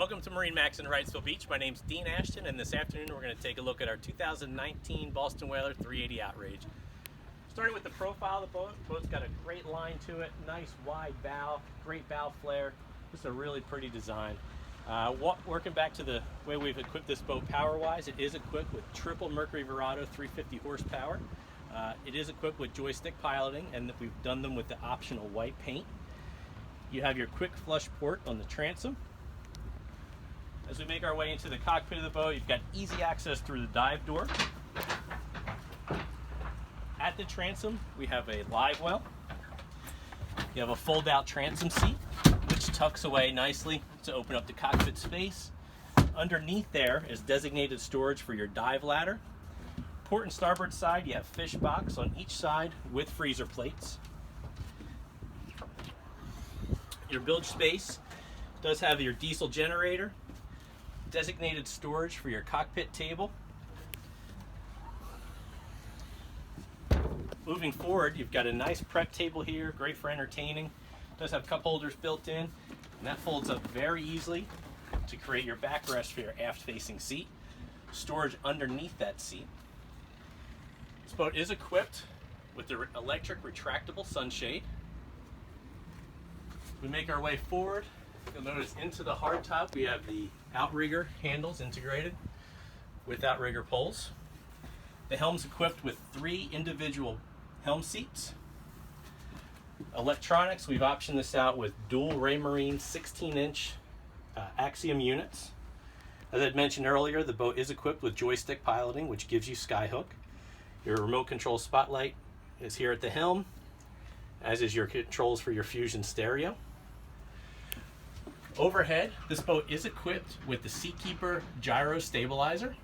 Welcome to MarineMax in Wrightsville Beach. My name's Dean Ashton, and this afternoon we're going to take a look at our 2019 Boston Whaler 380 Outrage. Starting with the profile of the boat, the boat's got a great line to it, nice wide bow, great bow flare, just a really pretty design. Working back to the way we've equipped this boat power-wise, it is equipped with triple Mercury Verado 350 horsepower. It is equipped with joystick piloting, and we've done them with the optional white paint. You have your quick flush port on the transom. As we make our way into the cockpit of the boat, you've got easy access through the dive door. At the transom, we have a live well. You have a fold-out transom seat, which tucks away nicely to open up the cockpit space. Underneath there is designated storage for your dive ladder. Port and starboard side, you have fish box on each side with freezer plates. Your bilge space does have your diesel generator, designated storage for your cockpit table. Moving forward, you've got a nice prep table here, great for entertaining. It does have cup holders built in, and that folds up very easily to create your backrest for your aft-facing seat. Storage underneath that seat. This boat is equipped with the electric retractable sunshade. We make our way forward. You'll notice into the hardtop we have the outrigger handles integrated with outrigger poles. The helm's equipped with 3 individual helm seats. Electronics, we've optioned this out with dual Raymarine 16-inch Axiom units. As I'd mentioned earlier, the boat is equipped with joystick piloting, which gives you skyhook. Your remote control spotlight is here at the helm, as is your controls for your Fusion stereo. Overhead, this boat is equipped with the Seakeeper gyro stabilizer,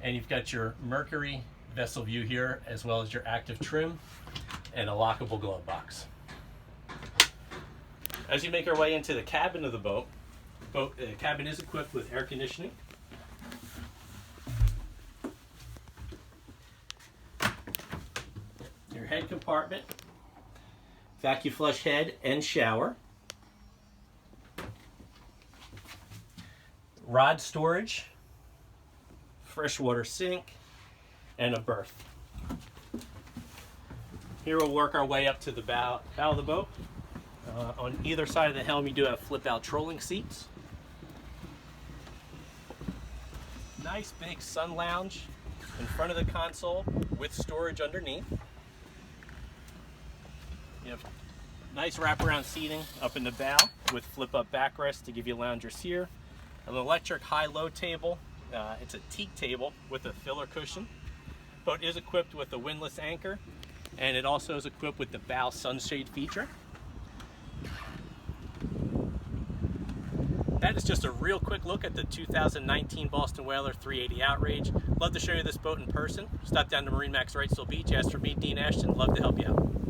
and you've got your Mercury vessel view here, as well as your active trim and a lockable glove box. As you make our way into the cabin of the boat, the cabin is equipped with air conditioning. Your head compartment, vacuum flush head and shower. Rod storage, freshwater sink, and a berth. Here we'll work our way up to the bow of the boat. On either side of the helm you do have flip-out trolling seats. Nice big sun lounge in front of the console with storage underneath. You have nice wraparound seating up in the bow with flip-up backrest to give you loungers here. An electric high-low table. It's a teak table with a filler cushion. Boat is equipped with a windlass anchor, and it also is equipped with the bow sunshade feature. That is just a real quick look at the 2019 Boston Whaler 380 Outrage. Love to show you this boat in person. Stop down to MarineMax Wrightsville Beach. Ask for me, Dean Ashton. Love to help you out.